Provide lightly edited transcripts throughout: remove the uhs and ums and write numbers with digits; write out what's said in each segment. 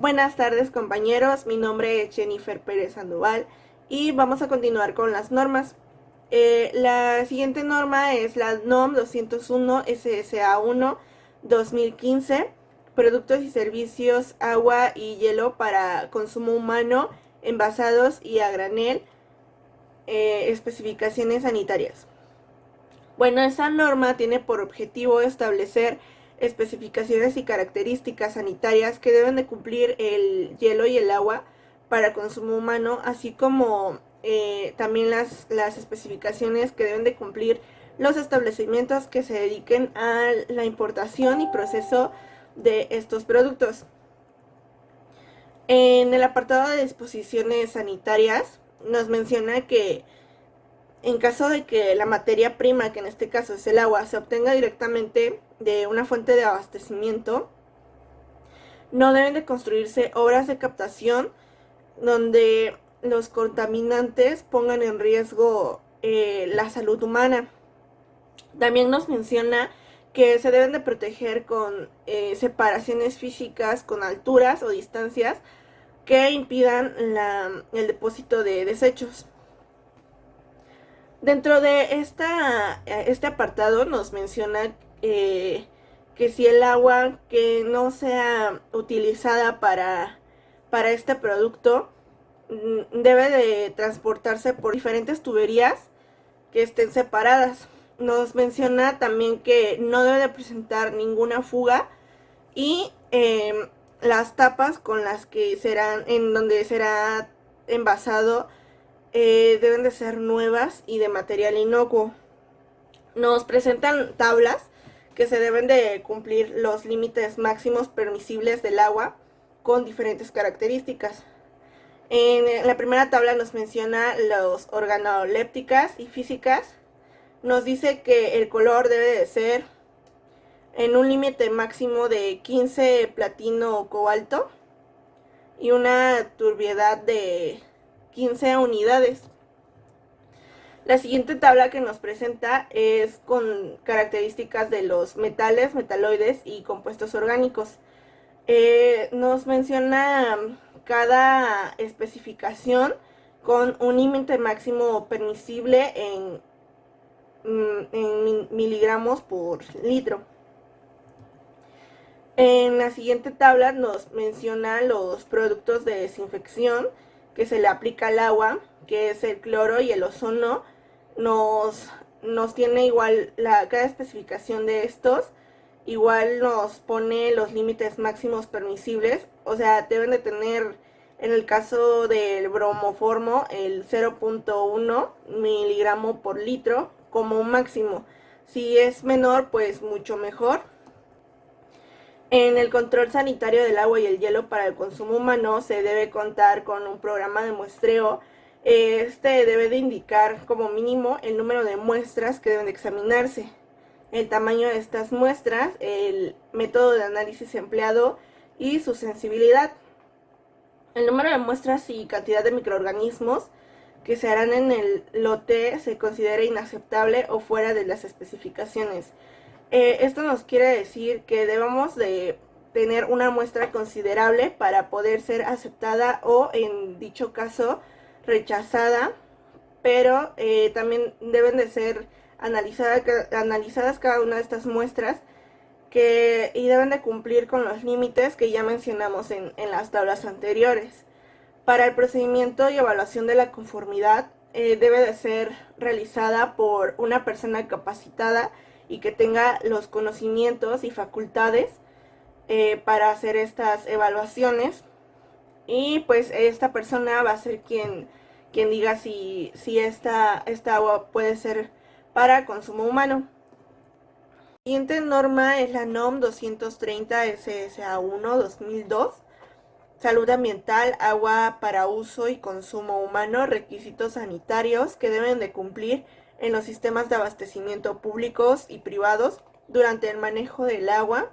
Buenas tardes compañeros, mi nombre es Jennifer Pérez Sandoval y vamos a continuar con las normas. La siguiente norma es la NOM 201 SSA1 2015, productos y servicios, agua y hielo para consumo humano, envasados y a granel, especificaciones sanitarias. Bueno, esa norma tiene por objetivo establecer especificaciones y características sanitarias que deben de cumplir el hielo y el agua para consumo humano, así como también las especificaciones que deben de cumplir los establecimientos que se dediquen a la importación y proceso de estos productos. En el apartado de disposiciones sanitarias nos menciona que en caso de que la materia prima, que en este caso es el agua, se obtenga directamente de una fuente de abastecimiento, no deben de construirse obras de captación donde los contaminantes pongan en riesgo la salud humana. También nos menciona que se deben de proteger con separaciones físicas con alturas o distancias que impidan el depósito de desechos. Dentro de este apartado nos menciona que si el agua que no sea utilizada para este producto debe de transportarse por diferentes tuberías que estén separadas. Nos menciona también que no debe de presentar ninguna fuga y las tapas con las que serán, en donde será envasado, deben de ser nuevas y de material inocuo. Nos presentan tablas que se deben de cumplir los límites máximos permisibles del agua con diferentes características. En la primera tabla nos menciona los organolépticas y físicas. Nos dice que el color debe de ser en un límite máximo de 15 platino o cobalto y una turbiedad de 15 unidades. La siguiente tabla que nos presenta es con características de los metales, metaloides y compuestos orgánicos. Nos menciona cada especificación con un límite máximo permisible en miligramos por litro. En la siguiente tabla nos menciona los productos de desinfección que se le aplica al agua, que es el cloro y el ozono. Nos tiene igual cada especificación de estos, igual nos pone los límites máximos permisibles, o sea, deben de tener, en el caso del bromoformo, el 0.1 miligramo por litro como un máximo. Si es menor, pues mucho mejor. En el control sanitario del agua y el hielo para el consumo humano se debe contar con un programa de muestreo. Este debe de indicar como mínimo el número de muestras que deben de examinarse, el tamaño de estas muestras, el método de análisis empleado y su sensibilidad. El número de muestras y cantidad de microorganismos que se harán en el lote se considera inaceptable o fuera de las especificaciones. Esto nos quiere decir que debemos de tener una muestra considerable para poder ser aceptada o, en dicho caso, rechazada, pero también deben de ser analizadas cada una de estas muestras y deben de cumplir con los límites que ya mencionamos en las tablas anteriores. Para el procedimiento y evaluación de la conformidad debe de ser realizada por una persona capacitada y que tenga los conocimientos y facultades para hacer estas evaluaciones, y pues esta persona va a ser quien diga si esta agua puede ser para consumo humano. La siguiente norma es la NOM 230 SSA1 2002, salud ambiental, agua para uso y consumo humano, requisitos sanitarios que deben de cumplir en los sistemas de abastecimiento públicos y privados durante el manejo del agua,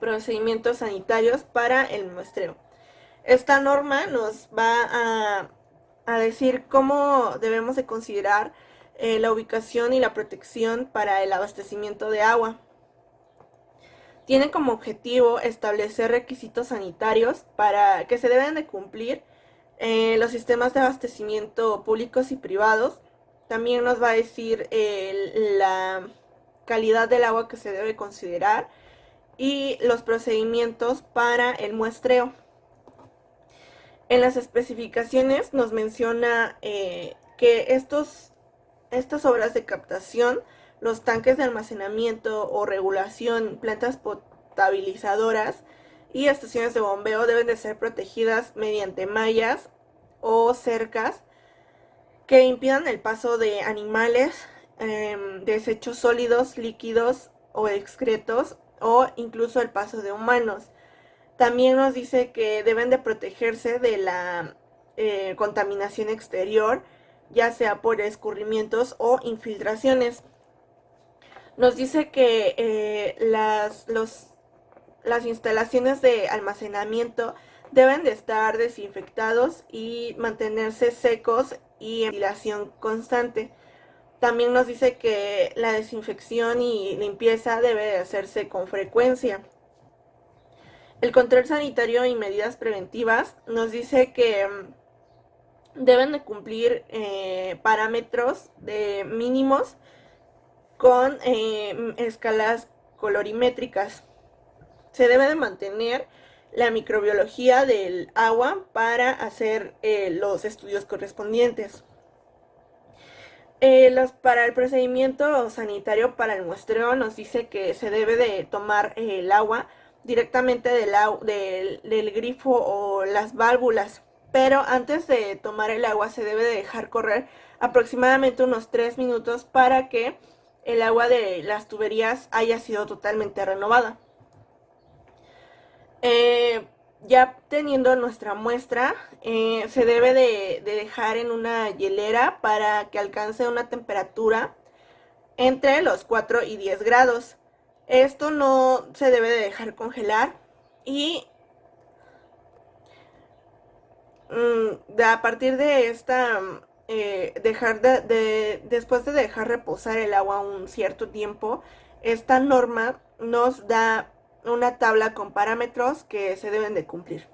procedimientos sanitarios para el muestreo. Esta norma nos va a decir cómo debemos de considerar la ubicación y la protección para el abastecimiento de agua. Tiene como objetivo establecer requisitos sanitarios para que se deben de cumplir los sistemas de abastecimiento públicos y privados. También nos va a decir la calidad del agua que se debe considerar y los procedimientos para el muestreo. En las especificaciones nos menciona que estas obras de captación, los tanques de almacenamiento o regulación, plantas potabilizadoras y estaciones de bombeo deben de ser protegidas mediante mallas o cercas que impidan el paso de animales, desechos sólidos, líquidos o excretos, o incluso el paso de humanos. También nos dice que deben de protegerse de la contaminación exterior, ya sea por escurrimientos o infiltraciones. Nos dice que las instalaciones de almacenamiento deben de estar desinfectados y mantenerse secos y en ventilación constante. También nos dice que la desinfección y limpieza debe de hacerse con frecuencia. El control sanitario y medidas preventivas nos dice que deben de cumplir parámetros de mínimos con escalas colorimétricas. Se debe de mantener la microbiología del agua para hacer los estudios correspondientes. Para el procedimiento sanitario para el muestreo nos dice que se debe de tomar el agua directamente del grifo o las válvulas, pero antes de tomar el agua se debe de dejar correr aproximadamente unos 3 minutos para que el agua de las tuberías haya sido totalmente renovada. Ya teniendo nuestra muestra, se debe de dejar en una hielera para que alcance una temperatura entre los 4 y 10 grados. Esto no se debe de dejar congelar y a partir de esta, después de dejar reposar el agua un cierto tiempo, esta norma nos da una tabla con parámetros que se deben de cumplir.